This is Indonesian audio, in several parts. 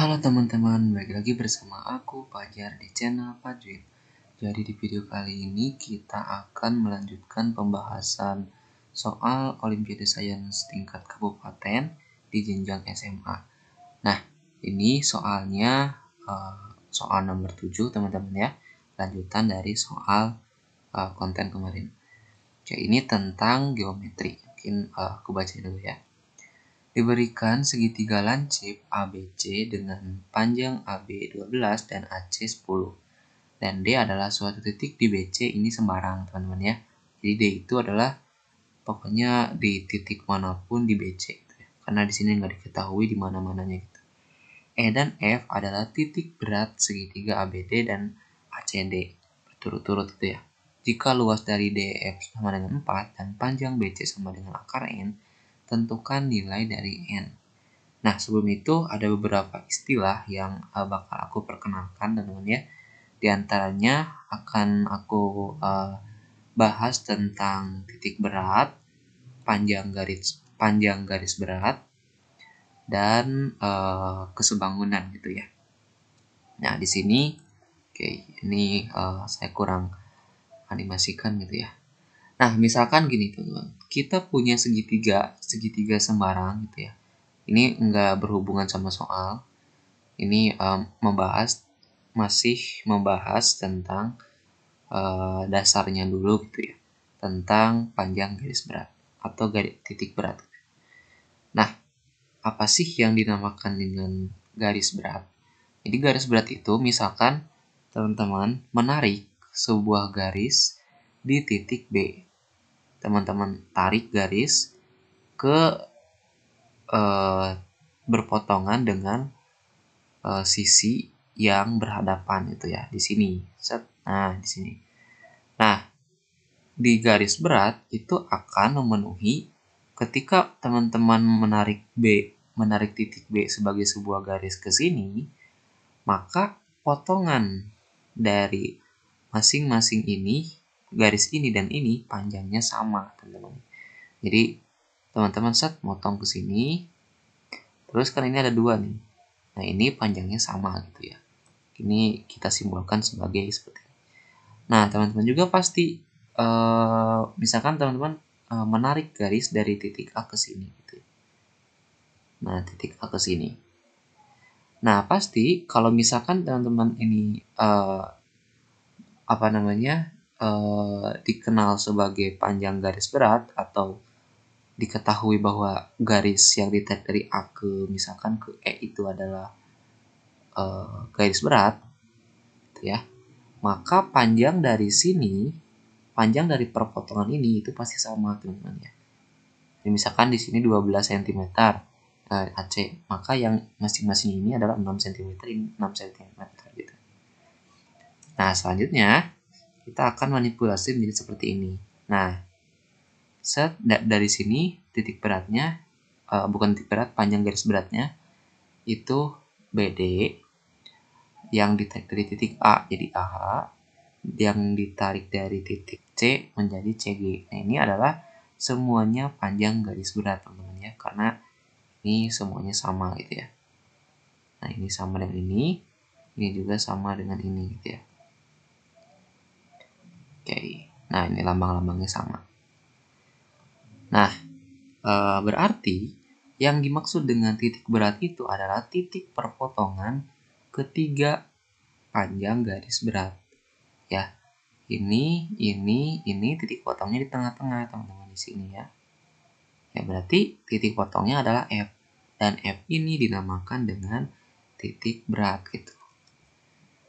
Halo teman-teman, balik lagi bersama aku Fajar di channel Fajwid. Jadi di video kali ini kita akan melanjutkan pembahasan soal Olimpiade Sains tingkat kabupaten di jenjang SMA. Nah, ini soalnya soal nomor 7 teman-teman ya, lanjutan dari soal konten kemarin. Oke, ini tentang geometri. Mungkin aku baca dulu ya. Diberikan segitiga lancip ABC dengan panjang AB 12 dan AC 10. Dan D adalah suatu titik di BC ini sembarang, teman-teman ya. Jadi D itu adalah pokoknya di titik manapun di BC gitu ya. Karena di sini nggak diketahui di mana-mananya gitu. E dan F adalah titik berat segitiga ABD dan ACD berturut-turut gitu ya. Jika luas dari DF sama dengan 4 dan panjang BC sama dengan akar N, tentukan nilai dari N. Nah, sebelum itu ada beberapa istilah yang bakal aku perkenalkan teman-teman ya. Di antaranya akan aku bahas tentang titik berat, panjang garis berat, dan kesebangunan gitu ya. Nah, di sini ini saya kurang animasikan gitu ya. Nah, misalkan gini teman-teman, kita punya segitiga sembarang gitu ya. Ini enggak berhubungan sama soal. Ini masih membahas tentang dasarnya dulu gitu ya. Tentang panjang garis berat atau titik berat. Nah, apa sih yang dinamakan dengan garis berat? Jadi garis berat itu misalkan teman-teman menarik sebuah garis di titik B. Teman-teman tarik garis ke berpotongan dengan sisi yang berhadapan itu ya di sini. Nah, di sini. Nah, di garis berat itu akan memenuhi ketika teman-teman menarik titik B sebagai sebuah garis ke sini, maka potongan dari masing-masing ini, garis ini dan ini panjangnya sama, teman-teman. Jadi, teman-teman motong ke sini, terus kan ini ada dua nih. Nah, ini panjangnya sama gitu ya. Ini kita simbolkan sebagai seperti ini. Nah, teman-teman juga pasti misalkan teman-teman menarik garis dari titik A ke sini gitu ya. Nah, titik A ke sini. Nah, pasti kalau misalkan teman-teman ini dikenal sebagai panjang garis berat atau diketahui bahwa garis yang ditarik dari A ke misalkan ke E itu adalah garis berat gitu ya, maka panjang dari sini, panjang dari perpotongan ini itu pasti sama teman-teman ya. Jadi misalkan di sini 12 cm AC, maka yang masing-masing ini adalah 6 cm, ini 6 cm gitu. Nah, selanjutnya kita akan manipulasi menjadi seperti ini. Nah, dari sini titik beratnya bukan titik berat, panjang garis beratnya itu BD, yang ditarik dari titik A jadi AH, yang ditarik dari titik C menjadi CG. Nah, ini adalah semuanya panjang garis berat teman-teman ya, karena ini semuanya sama gitu ya. Nah, ini sama dengan ini juga sama dengan ini gitu ya. Oke, nah ini lambang-lambangnya sama. Nah, berarti yang dimaksud dengan titik berat itu adalah titik perpotongan ketiga panjang garis berat ya. Ini titik potongnya di tengah-tengah teman-teman di sini ya. Ya, berarti titik potongnya adalah F, dan F ini dinamakan dengan titik berat gitu.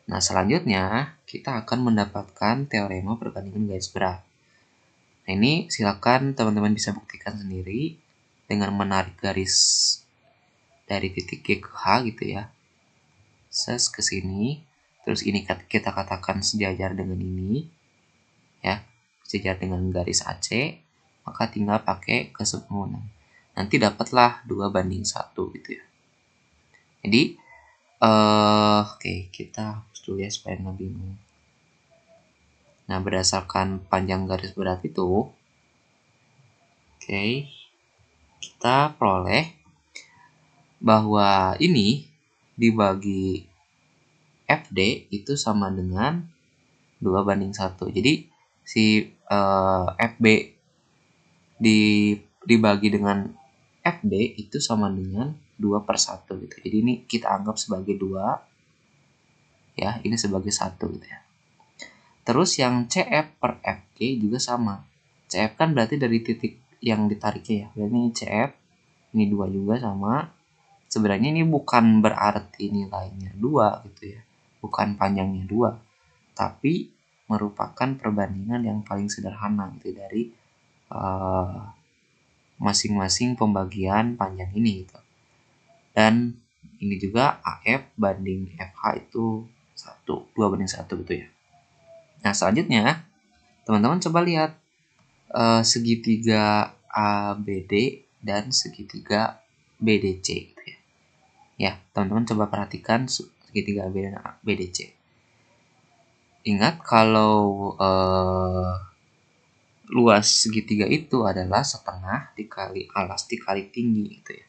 Nah, selanjutnya kita akan mendapatkan teorema perbandingan garis berat. Nah, ini silakan teman-teman bisa buktikan sendiri dengan menarik garis dari titik G ke H gitu ya. Ke sini, terus ini kita katakan sejajar dengan ini ya, sejajar dengan garis AC, maka tinggal pakai keseimbangan. Nanti dapatlah 2:1 gitu ya. Jadi oke, kita hapus dulu ya supaya nggak bingung. Nah, berdasarkan panjang garis berat itu, kita peroleh bahwa ini dibagi FD itu sama dengan 2:1. Jadi si FB dibagi dengan FD itu sama dengan 2/1 gitu. Jadi ini kita anggap sebagai 2, ya, ini sebagai 1 gitu ya. Terus yang CF per FG juga sama. CF kan berarti dari titik yang ditariknya ya. Berarti ini CF, ini 2 juga sama. Sebenarnya ini bukan berarti nilainya 2 gitu ya. Bukan panjangnya 2. Tapi merupakan perbandingan yang paling sederhana gitu dari masing-masing pembagian panjang ini gitu. Dan ini juga AF banding FH itu 2:1 gitu ya. Nah, selanjutnya teman-teman coba lihat segitiga ABD dan segitiga BDC gitu ya. Ya, teman-teman coba perhatikan segitiga ABD dan BDC. Ingat kalau luas segitiga itu adalah setengah dikali alas dikali tinggi gitu ya.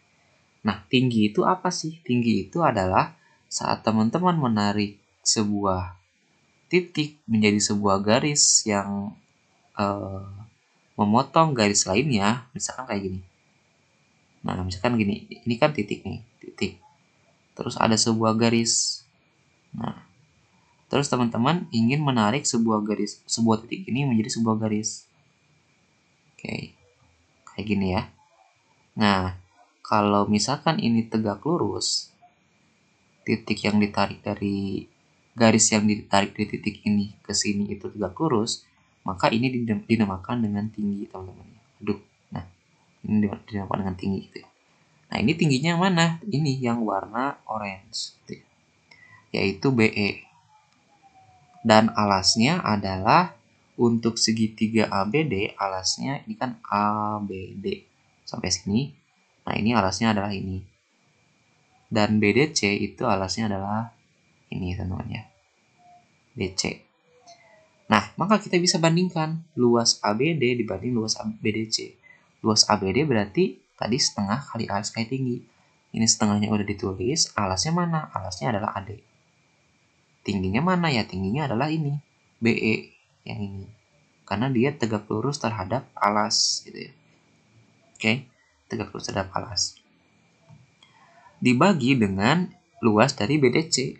Nah, tinggi itu apa sih? Tinggi itu adalah saat teman-teman menarik sebuah titik menjadi sebuah garis yang memotong garis lainnya, misalkan kayak gini. Nah, misalkan gini, ini kan titik nih, titik. Terus ada sebuah garis. Nah, terus teman-teman ingin menarik sebuah titik ini menjadi sebuah garis. Oke, kayak gini ya. Nah, kalau misalkan ini tegak lurus, titik yang ditarik dari garis yang ditarik dari titik ini ke sini itu tegak lurus, maka ini dinamakan dengan tinggi, teman-teman. Aduh, nah, ini dinamakan dengan tinggi gitu ya. Nah, ini tingginya yang mana? Ini yang warna orange, gitu ya, yaitu BE. Dan alasnya adalah untuk segitiga ABD, alasnya ini kan ABD sampai sini. Nah, ini alasnya adalah ini. Dan BDC itu alasnya adalah ini, teman-teman ya. DC. Nah, maka kita bisa bandingkan luas ABD dibanding luas BDC. Luas ABD berarti tadi setengah kali alas kali tinggi. Ini setengahnya udah ditulis, alasnya mana? Alasnya adalah AD. Tingginya mana ya? Tingginya adalah ini, BE yang ini. Karena dia tegak lurus terhadap alas gitu ya. Oke, tegak lurus terhadap alas. Dibagi dengan luas dari BDC.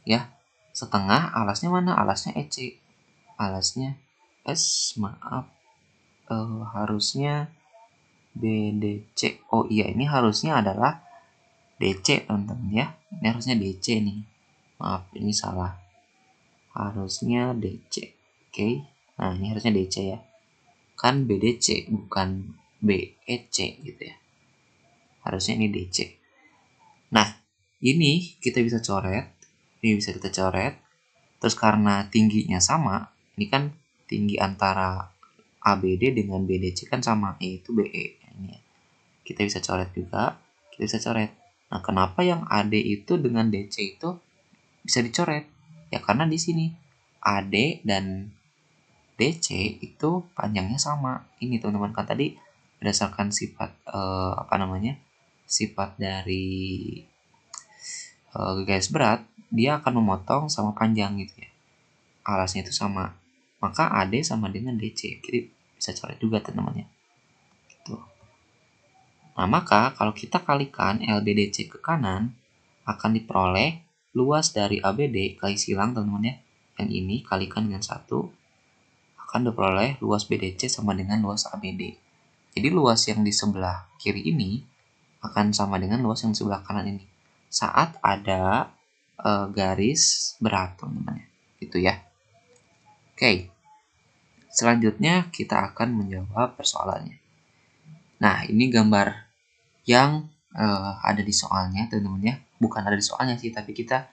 Ya, setengah alasnya mana? Alasnya EC. Alasnya harusnya BDC. Oh iya, ini harusnya adalah DC, teman-teman ya. Ini harusnya DC nih. Maaf, ini salah. Harusnya DC. Oke. Nah, ini harusnya DC ya. Kan BDC bukan BEC gitu ya. Harusnya ini DC. Nah, ini kita bisa coret. Ini bisa kita coret. Terus karena tingginya sama, ini kan tinggi antara ABD dengan BDC kan sama, yaitu BE. Ini ya. Kita bisa coret juga, kita bisa coret. Nah, kenapa yang AD itu dengan DC itu bisa dicoret? Ya karena di sini AD dan DC itu panjangnya sama. Ini teman-teman, kan tadi berdasarkan sifat sifat dari garis berat, dia akan memotong sama panjang gitu ya. Alasnya itu sama. Maka AD sama dengan DC. Jadi bisa coret juga teman-teman ya. Gitu. Nah, maka kalau kita kalikan LBDC ke kanan, akan diperoleh luas dari ABD kali silang, teman-teman ya. Yang ini kalikan dengan 1, akan diperoleh luas BDC sama dengan luas ABD. Jadi luas yang di sebelah kiri ini akan sama dengan luas yang di sebelah kanan ini. Saat ada garis berat, teman-teman ya. Gitu ya. Oke. Selanjutnya kita akan menjawab persoalannya. Nah, ini gambar yang ada di soalnya, teman-teman ya. Bukan ada di soalnya sih, tapi kita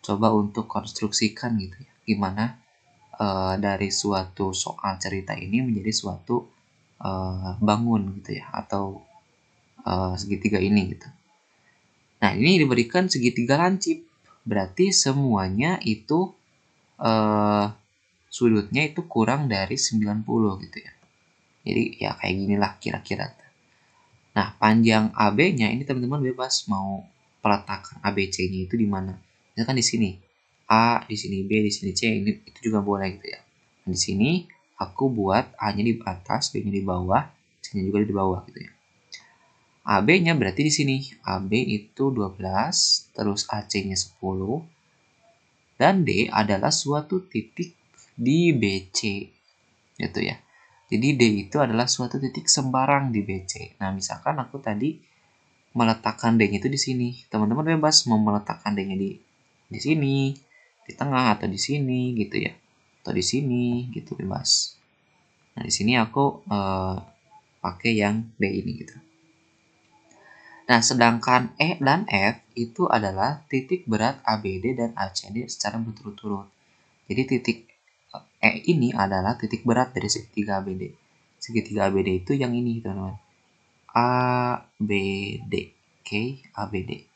coba untuk konstruksikan gitu ya. Gimana dari suatu soal cerita ini menjadi suatu bangun gitu ya, atau segitiga ini gitu. Nah, ini diberikan segitiga lancip. Berarti semuanya itu sudutnya itu kurang dari 90 gitu ya. Jadi ya kayak ginilah kira-kira. Nah, panjang AB-nya ini teman-teman bebas mau peletakan ABC-nya itu di mana. Misalkan di sini A, di sini B, di sini C, ini itu juga boleh gitu ya. Nah, di sini aku buat A-nya di atas, B-nya di bawah, C-nya juga di bawah gitu ya. AB-nya berarti di sini. AB itu 12, terus AC-nya 10, dan D adalah suatu titik di BC gitu ya. Jadi D itu adalah suatu titik sembarang di BC. Nah, misalkan aku tadi meletakkan D-nya itu di sini. Teman-teman bebas mau meletakkan D-nya di sini, di tengah atau di sini gitu ya. Atau di sini gitu bebas. Nah, di sini aku pakai yang D ini gitu. Nah, sedangkan E dan F itu adalah titik berat ABD dan ACD secara berturut-turut. Jadi titik E ini adalah titik berat dari segitiga ABD. Segitiga ABD itu yang ini, teman-teman. ABD. Oke, ABD.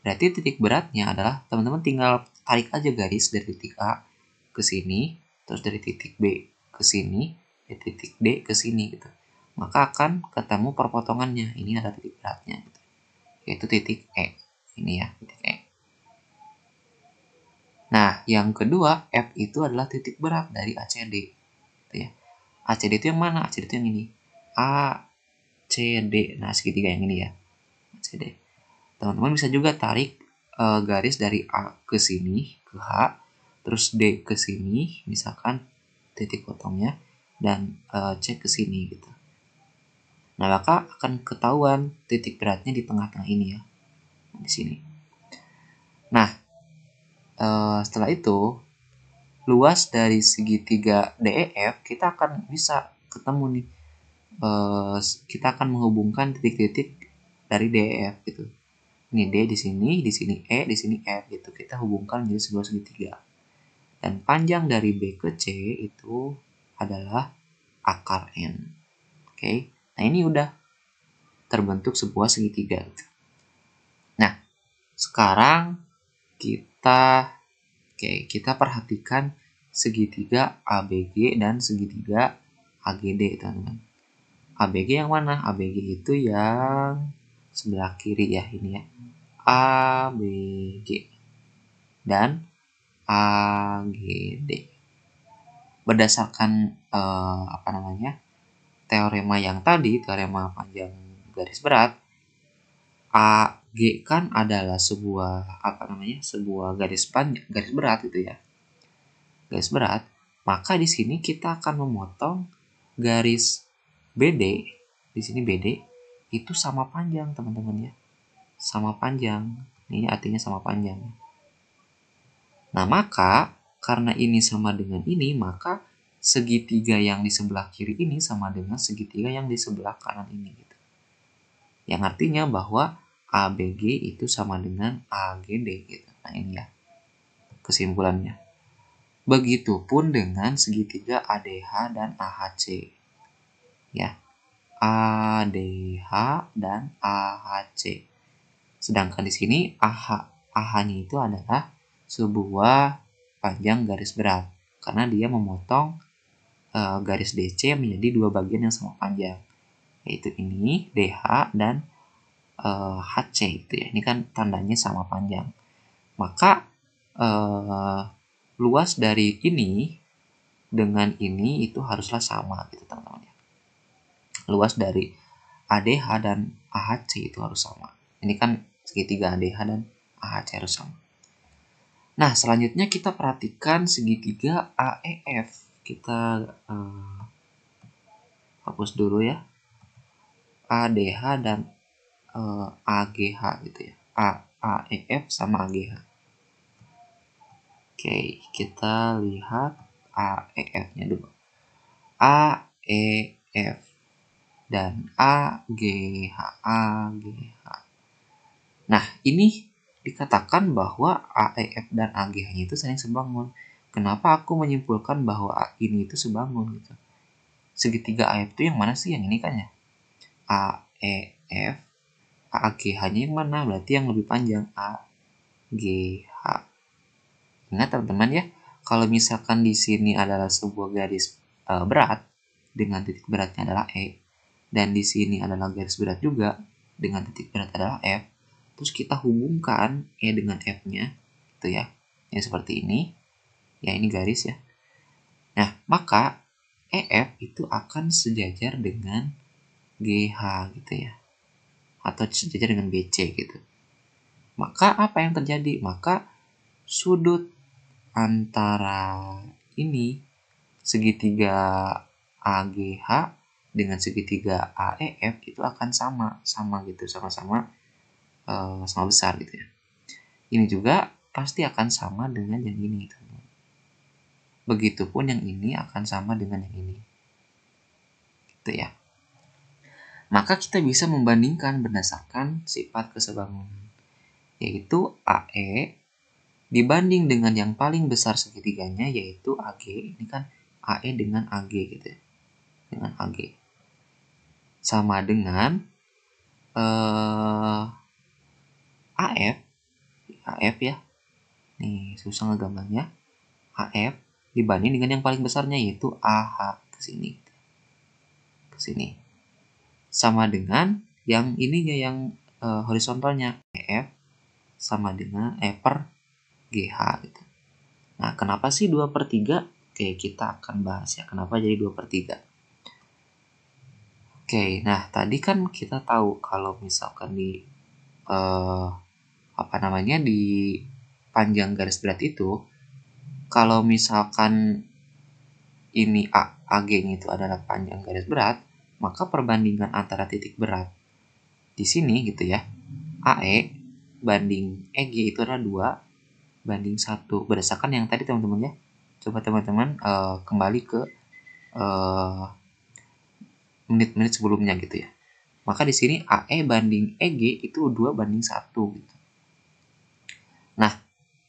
Berarti titik beratnya adalah teman-teman tinggal tarik aja garis dari titik A ke sini, terus dari titik B ke sini, dari titik D ke sini gitu. Maka akan ketemu perpotongannya. Ini adalah titik beratnya gitu. Yaitu titik E. Ini ya, titik E. Nah, yang kedua, F itu adalah titik berat dari ACD. Gitu ya. ACD itu yang mana? ACD itu yang ini. ACD. Nah, segitiga yang ini ya. ACD. Teman-teman bisa juga tarik garis dari A ke sini, ke H, terus D ke sini, misalkan titik potongnya, dan C ke sini gitu. Nah, maka akan ketahuan titik beratnya di tengah-tengah ini ya. Di sini. Nah, setelah itu, luas dari segitiga DEF kita akan bisa ketemu nih. Kita akan menghubungkan titik-titik dari DEF gitu. Ini D di sini E, di sini F gitu. Kita hubungkan menjadi sebuah segitiga. Dan panjang dari B ke C itu adalah akar N. Oke. Nah, ini udah terbentuk sebuah segitiga. Nah, sekarang kita perhatikan segitiga ABG dan segitiga AGD, teman-teman. ABG yang mana? ABG itu yang sebelah kiri ya, ini ya. ABG dan AGD. Berdasarkan teorema yang tadi, teorema panjang garis berat, AG kan adalah sebuah sebuah garis berat gitu ya. Garis berat, maka di sini kita akan memotong garis BD, di sini BD itu sama panjang, teman-teman ya. Sama panjang. Ini artinya sama panjang. Nah, maka karena ini sama dengan ini, maka segitiga yang di sebelah kiri ini sama dengan segitiga yang di sebelah kanan ini gitu. Yang artinya bahwa ABG itu sama dengan AGD gitu. Nah, ini ya kesimpulannya. Begitupun dengan segitiga ADH dan AHC. Ya. ADH dan AHC. Sedangkan di sini AH-nya itu adalah sebuah panjang garis berat karena dia memotong garis DC menjadi dua bagian yang sama panjang, yaitu ini DH dan HC itu ya. Ini kan tandanya sama panjang. Maka luas dari ini dengan ini itu haruslah sama gitu, teman-teman ya. Luas dari ADH dan AHC itu harus sama. Ini kan segitiga ADH dan AHC harus sama. Nah, selanjutnya kita perhatikan segitiga AEF. Kita hapus dulu ya. ADH dan AGH gitu ya. AEF sama AGH. Oke, kita lihat AEF-nya dulu. AEF dan AGH. Nah, ini dikatakan bahwa AEF dan AGH-nya itu saling sebangun. Kenapa aku menyimpulkan bahwa ini itu sebangun gitu? Segitiga AEF itu yang mana sih? Yang ini kan ya? AEF, AGH-nya yang mana? Berarti yang lebih panjang, AGH. Ingat teman-teman ya, kalau misalkan di sini adalah sebuah garis berat dengan titik beratnya adalah E, dan di sini adalah garis berat juga dengan titik berat adalah F, terus kita hubungkan E dengan F-nya, gitu ya. Yang seperti ini. Ya, ini garis ya. Nah, maka EF itu akan sejajar dengan GH gitu ya. Atau sejajar dengan BC gitu. Maka apa yang terjadi? Maka sudut antara ini segitiga AGH dengan segitiga AEF itu akan sama gitu, sama-sama sama besar gitu ya. Ini juga pasti akan sama dengan yang ini, teman-teman. Begitupun yang ini akan sama dengan yang ini, gitu ya. Maka kita bisa membandingkan berdasarkan sifat kesebangunan, yaitu AE dibanding dengan yang paling besar segitiganya, yaitu AG. Ini kan AE dengan AG gitu ya, dengan AG sama dengan AF ya. Nih susah ngegambarnya. AF dibanding dengan yang paling besarnya, yaitu AH ke sini sama dengan yang ininya, yang horizontalnya EF sama dengan E per GH gitu. Nah, kenapa sih 2/3? Oke, kita akan bahas ya kenapa jadi 2/3. Oke, nah tadi kan kita tahu kalau misalkan di di panjang garis berat itu, kalau misalkan ini AG-nya itu adalah panjang garis berat, maka perbandingan antara titik berat di sini gitu ya, AE banding EG itu adalah 2/1 berdasarkan yang tadi teman-teman ya. Coba teman-teman kembali ke menit-menit sebelumnya gitu ya. Maka di sini AE banding EG itu 2/1 gitu. Nah,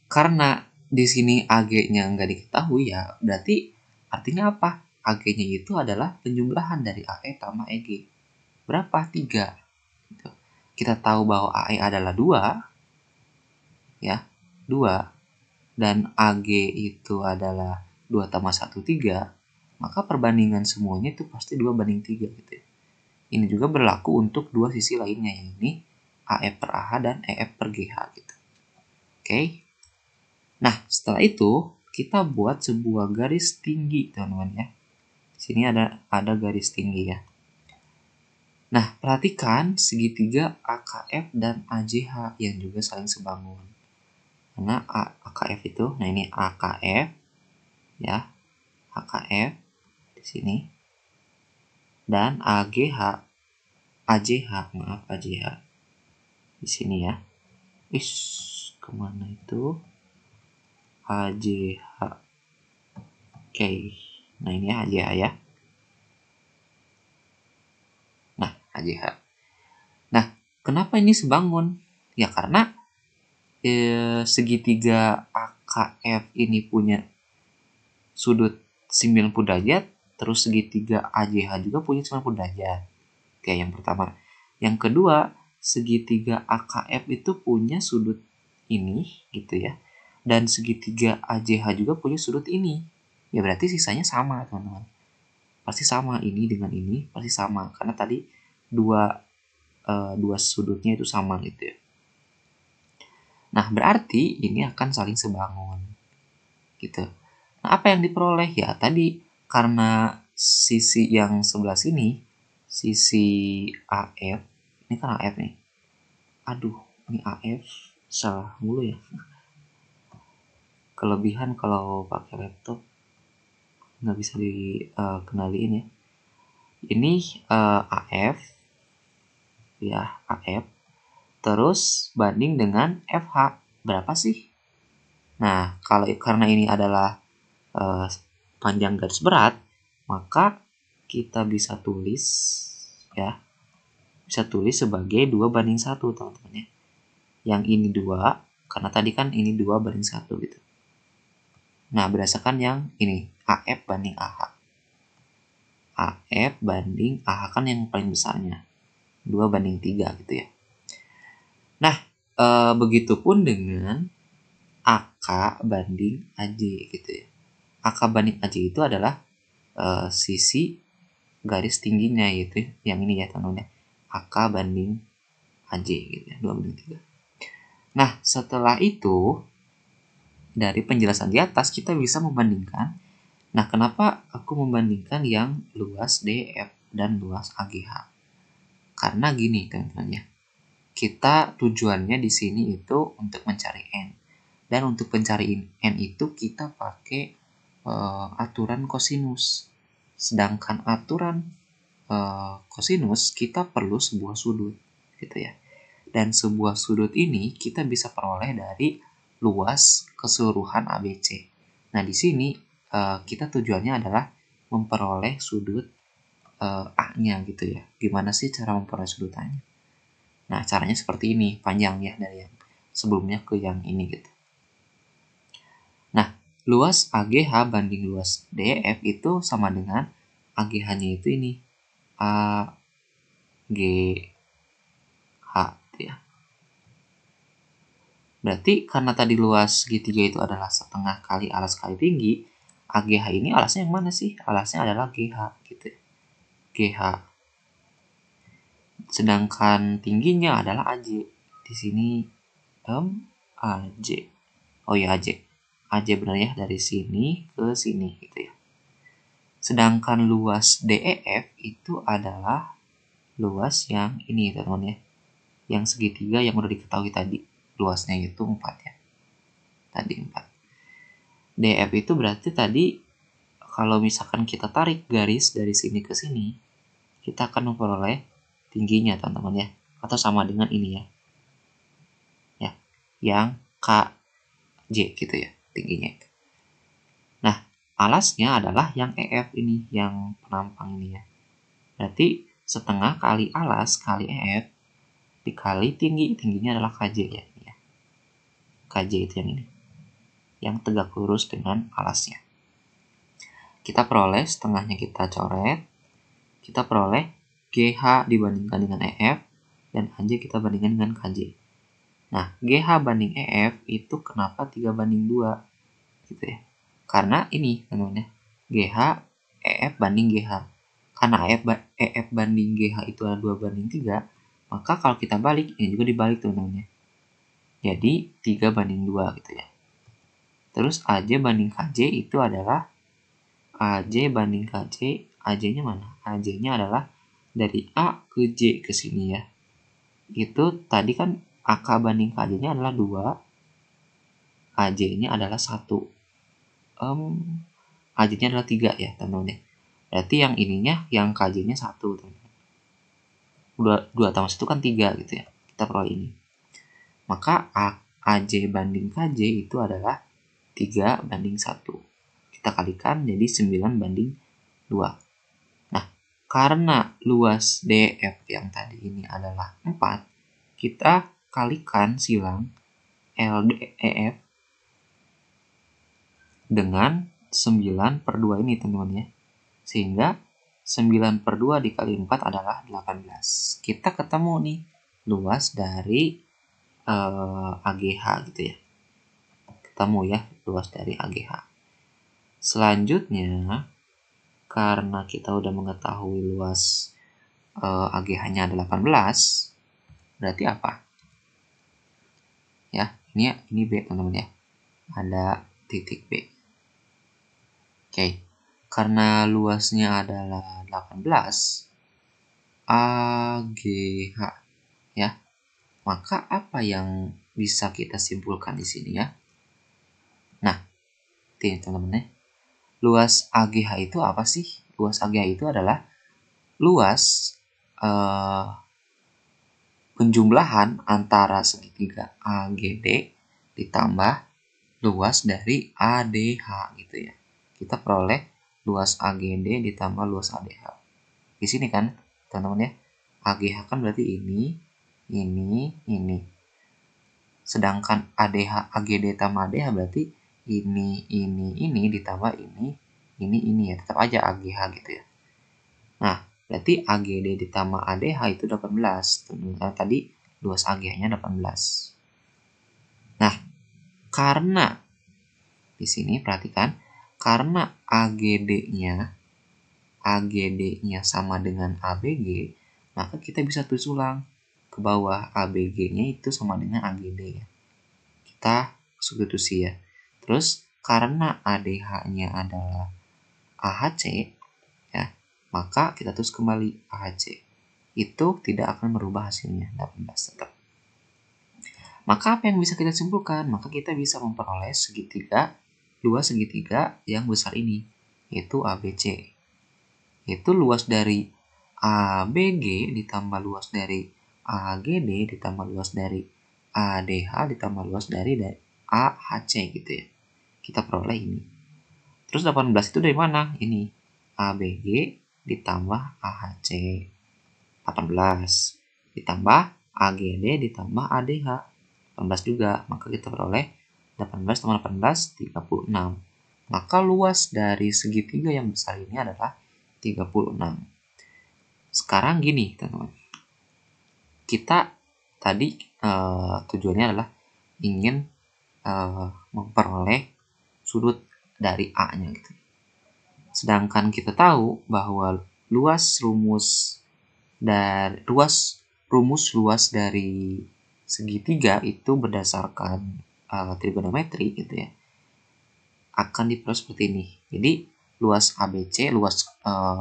karena di sini AG-nya nggak diketahui ya, berarti artinya apa? AG-nya itu adalah penjumlahan dari AE tambah EG. Berapa? 3. Gitu. Kita tahu bahwa AE adalah 2, ya, 2, dan AG itu adalah 2 tambah 1, 3, maka perbandingan semuanya itu pasti 2/3 gitu ya. Ini juga berlaku untuk dua sisi lainnya, yakni AF per AH dan EF per GH gitu. Oke. Nah, setelah itu kita buat sebuah garis tinggi, teman-teman ya. Di sini ada garis tinggi ya. Nah, perhatikan segitiga AKF dan AJH yang juga saling sebangun. Karena AKF itu, nah ini AKF ya. AKF di sini. Dan AJH di sini ya. Kemana itu? AJH. Oke. Nah, ini AJH ya. Nah, AJH. Nah, kenapa ini sebangun? Ya karena segitiga AKF ini punya sudut 90 derajat, terus segitiga AJH juga punya 90 derajat. Oke, yang pertama. Yang kedua, segitiga AKF itu punya sudut ini gitu ya. Dan segitiga AJH juga punya sudut ini. Ya berarti sisanya sama, teman-teman. Pasti sama, ini dengan ini pasti sama karena tadi dua sudutnya itu sama gitu ya. Nah, berarti ini akan saling sebangun gitu. Nah, apa yang diperoleh? Ya tadi karena sisi yang sebelah sini, sisi AF, ini kan AF nih. Aduh, ini AF salah mulu ya. Kelebihan kalau pakai laptop nggak bisa dikenaliin ya. Ini AF ya, AF terus banding dengan FH berapa sih? Nah, karena ini adalah panjang garis berat, maka kita bisa tulis ya, bisa tulis sebagai 2/1 teman-teman ya. Yang ini 2 karena tadi kan ini 2/1 gitu. Nah, berdasarkan yang ini AF banding AH. AF banding AH kan yang paling besarnya 2/3 gitu ya. Nah, begitupun dengan AK banding AJ gitu ya. AK banding AJ itu adalah sisi garis tingginya, yaitu yang ini ya teman-teman ya. AK banding AJ gitu ya, 2/3. Nah, setelah itu, dari penjelasan di atas kita bisa membandingkan. Nah, kenapa aku membandingkan yang luas DF dan luas AGH? Karena gini, teman-teman ya. Kita tujuannya di sini itu untuk mencari N. Dan untuk mencari N itu kita pakai aturan kosinus. Sedangkan aturan kosinus kita perlu sebuah sudut, gitu ya. Dan sebuah sudut ini kita bisa peroleh dari luas keseluruhan ABC. Nah, di sini kita tujuannya adalah memperoleh sudut A-nya gitu ya. Gimana sih cara memperoleh sudut A-nya? Nah, caranya seperti ini, panjang ya dari yang sebelumnya ke yang ini gitu. Nah, luas AGH banding luas DF itu sama dengan AGH-nya itu ini. AGH ya. Berarti karena tadi luas segitiga itu adalah setengah kali alas kali tinggi, AGH ini alasnya yang mana sih? Alasnya adalah GH gitu ya. GH. Sedangkan tingginya adalah AJ. Di sini AJ. Oh ya AJ. AJ benar ya, dari sini ke sini gitu ya. Sedangkan luas DEF itu adalah luas yang ini teman-teman ya. Yang segitiga yang udah diketahui tadi. Luasnya itu 4 ya. Tadi 4. DF itu berarti tadi kalau misalkan kita tarik garis dari sini ke sini, kita akan memperoleh tingginya teman-teman ya. Atau sama dengan ini ya. Ya, yang KJ gitu ya tingginya. Nah, alasnya adalah yang EF ini, yang penampang ini ya. Berarti setengah kali alas kali EF dikali tingginya adalah KJ ya. KJ itu yang ini. Yang tegak lurus dengan alasnya. Kita peroleh setengahnya kita coret. Kita peroleh GH dibandingkan dengan EF dan AJ kita bandingkan dengan KJ. Nah, GH banding EF itu kenapa 3 banding 2? Gitu ya. Karena ini teman-teman ya. GH EF banding GH. Karena EF banding GH itu adalah 2 banding 3, maka kalau kita balik, ini juga dibalik teman-teman ya. Jadi 3 banding 2 gitu ya. Terus AJ banding KJ itu adalah AJ banding KJ, AJ-nya mana? AJ-nya adalah dari A ke J ke sini ya. Itu tadi kan AK banding KJ-nya adalah 2, AJ-nya adalah 1. AJ-nya adalah 3 ya teman-teman ya. Berarti yang ininya, yang KJ-nya 1 teman-teman. 2 tambah 1 kan 3 gitu ya. Kita peroleh ini. Maka AJ banding KJ itu adalah 3 banding 1. Kita kalikan jadi 9 banding 2. Nah, karena luas DF yang tadi ini adalah 4, kita kalikan silang LDEF dengan 9 per 2 ini teman-teman ya. Sehingga 9 per 2 dikali 4 adalah 18. Kita ketemu nih luas dari AGH gitu ya. Ketemu ya luas dari AGH. Selanjutnya, karena kita udah mengetahui luas AGH-nya ada 18, berarti apa? Ya, ini B teman-teman ya. Ada titik B. Oke. Karena luasnya adalah 18 AGH ya. Maka apa yang bisa kita simpulkan di sini ya? Nah, ini teman-teman ya. Luas AGH itu apa sih? Luas AGH itu adalah luas penjumlahan antara segitiga AGD ditambah luas dari ADH gitu ya. Kita peroleh luas AGD ditambah luas ADH. Di sini kan, teman-teman ya. AGH kan berarti ini. Sedangkan ADH, AGD tambah ADH berarti ini ditambah ini ya. Tetap aja AGH gitu ya. Nah, berarti AGD ditambah ADH itu 18. Tadi luas AGH-nya 18. Nah, karena di sini perhatikan, karena AGD-nya sama dengan ABG, maka kita bisa tulis ulang ke bawah ABG-nya itu sama dengan AGD ya. kita substitusi ya. Terus karena ADH-nya adalah AHC ya, maka kita terus kembali AHC. Itu tidak akan merubah hasilnya 18 tetap. Maka apa yang bisa kita simpulkan? Maka kita bisa memperoleh segitiga, luas segitiga yang besar ini, yaitu ABC. Itu luas dari ABG ditambah luas dari AGD ditambah luas dari ADH ditambah luas dari AHC gitu ya. Kita peroleh ini. Terus 18 itu dari mana? Ini ABG ditambah AHC. 18 ditambah AGD ditambah ADH. 18 juga. Maka kita peroleh 18 tambah 18, 36. Maka luas dari segitiga yang besar ini adalah 36. Sekarang gini, teman-teman. Kita tadi tujuannya adalah ingin memperoleh sudut dari A-nya gitu. Sedangkan kita tahu bahwa rumus luas dari segitiga itu berdasarkan trigonometri gitu ya. Akan diperoleh seperti ini. Jadi luas ABC, luas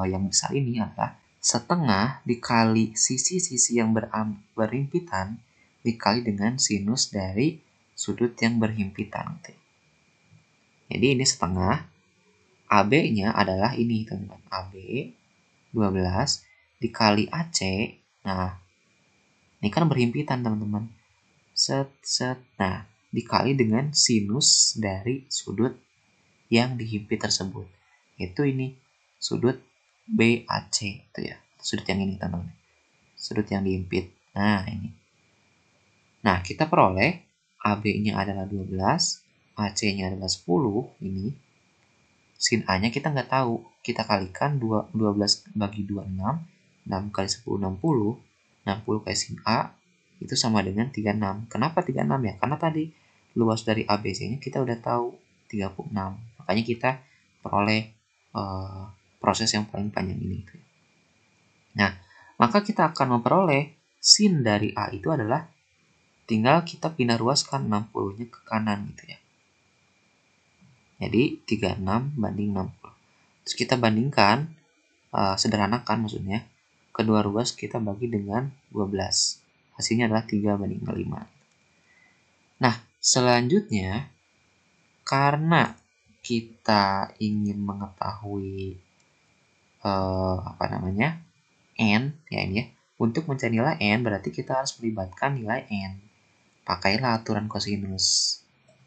yang besar ini adalah setengah dikali sisi-sisi yang berhimpitan dikali dengan sinus dari sudut yang berhimpitan. Jadi ini setengah, AB-nya adalah ini teman-teman, AB 12 dikali AC. Nah, ini kan berhimpitan teman-teman. Nah, dikali dengan sinus dari sudut yang dihimpit tersebut. Itu ini sudut BAC itu ya. Sudut yang ini teman-teman. Sudut yang dihimpit. Nah, ini. Nah, kita peroleh AB-nya adalah 12, AC-nya adalah 10 ini. Sin A-nya kita nggak tahu. Kita kalikan 12 bagi 2, 6. 6 kali 10, 60. 60 kali sin A itu sama dengan 36. Kenapa 36 ya? Karena tadi luas dari ABC-nya kita udah tahu 36. Makanya kita peroleh proses yang paling panjang ini. Nah, maka kita akan memperoleh sin dari A itu adalah tinggal kita pindah ruaskan 60-nya ke kanan gitu ya. Jadi 36 banding 60. Terus kita bandingkan, sederhanakan maksudnya, kedua ruas kita bagi dengan 12. Hasilnya adalah 3 banding 5. Nah, selanjutnya, karena kita ingin mengetahui n ya ini ya. Untuk mencari nilai n berarti kita harus melibatkan nilai n. Pakailah aturan kosinus.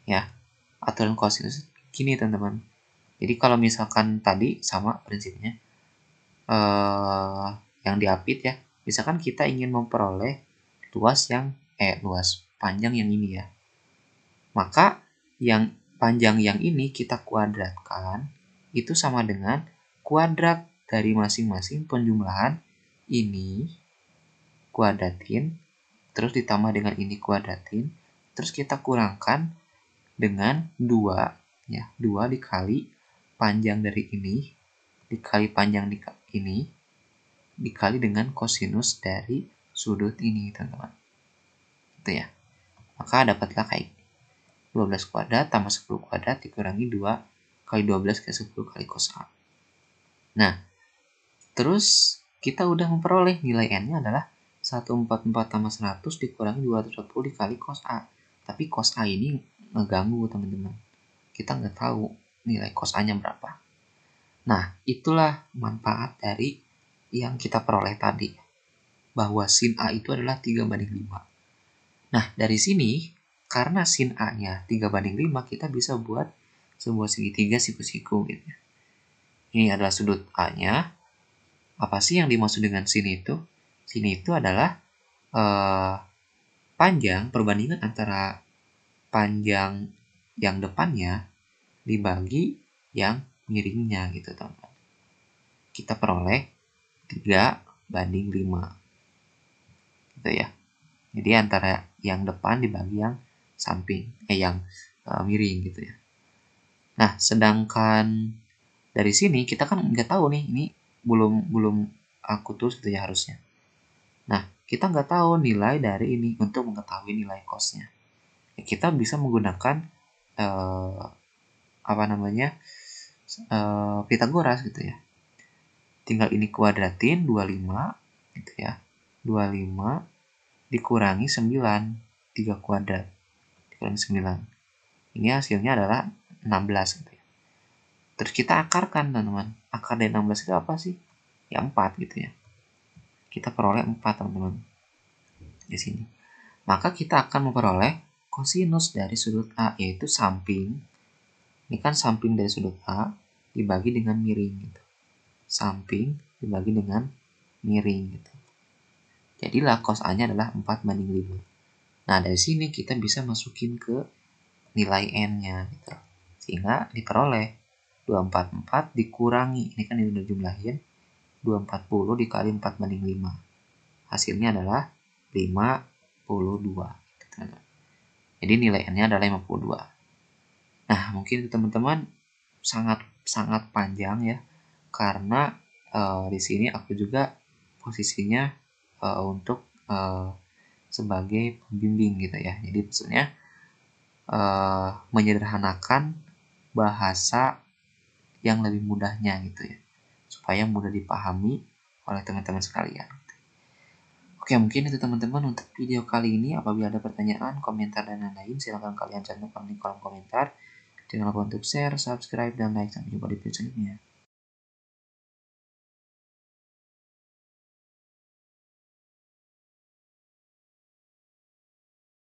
Ya, aturan kosinus gini teman-teman. Jadi kalau misalkan tadi sama prinsipnya yang diapit ya. Misalkan kita ingin memperoleh luas panjang yang ini ya. Maka yang panjang yang ini kita kuadratkan itu sama dengan kuadrat dari masing-masing penjumlahan ini kuadratin, terus ditambah dengan ini kuadratin, terus kita kurangkan dengan 2 ya, 2 dikali panjang dari ini dikali panjang ini dikali dengan kosinus dari sudut ini teman-teman. Itu ya. Maka dapatlah kayak 12 kuadrat tambah 10 kuadrat dikurangi 2 kali 12 kali 10 kali cos A. Nah, terus kita udah memperoleh nilai n-nya adalah 144 tambah 100 dikurangi 240 dikali cos A. Tapi cos A ini ngeganggu teman-teman. Kita nggak tahu nilai cos A-nya berapa. Nah, itulah manfaat dari yang kita peroleh tadi. Bahwa sin A itu adalah 3 banding 5. Nah, dari sini, karena sin A-nya 3 banding 5, kita bisa buat sebuah segitiga siku-siku gitu. Ini adalah sudut A-nya. Apa sih yang dimaksud dengan sin itu? Sin itu adalah panjang, perbandingan antara panjang yang depannya dibagi yang miringnya gitu teman-teman. Kita peroleh 3 banding 5 gitu ya. Jadi antara yang depan dibagi yang samping, yang miring gitu ya. Nah, sedangkan dari sini kita kan nggak tahu nih, ini belum aku tulis gitu ya harusnya. Nah, kita nggak tahu nilai dari ini untuk mengetahui nilai cos-nya. Ya, kita bisa menggunakan Pitagoras gitu ya. Tinggal ini kuadratin 25 gitu ya. 25 dikurangi 9, 3 kuadrat dikurangi 9. Ini hasilnya adalah 16 gitu ya. Terus kita akarkan, teman-teman. Akar dari 16 itu apa sih? Ya 4 gitu ya. Kita peroleh 4, teman-teman. Di sini. Maka kita akan memperoleh kosinus dari sudut A, yaitu samping. Ini kan samping dari sudut A dibagi dengan miring gitu. Samping dibagi dengan miring gitu. Jadilah cos A-nya adalah 4/5. Nah, dari sini kita bisa masukin ke nilai N-nya gitu. Sehingga diperoleh 244 dikurangi, ini kan udah jumlahin, 240 dikali 4/5. Hasilnya adalah 52. Jadi nilai N-nya adalah 52. Nah, mungkin teman-teman sangat panjang ya, karena di sini aku juga posisinya untuk sebagai pembimbing gitu ya. Jadi maksudnya menyederhanakan bahasa yang lebih mudahnya gitu ya, supaya mudah dipahami oleh teman-teman sekalian. Oke, mungkin itu teman-teman untuk video kali ini. Apabila ada pertanyaan, komentar, dan lain-lain, silahkan kalian cantumkan di kolom komentar. Jangan lupa untuk share, subscribe, dan like. Sampai jumpa di video selanjutnya.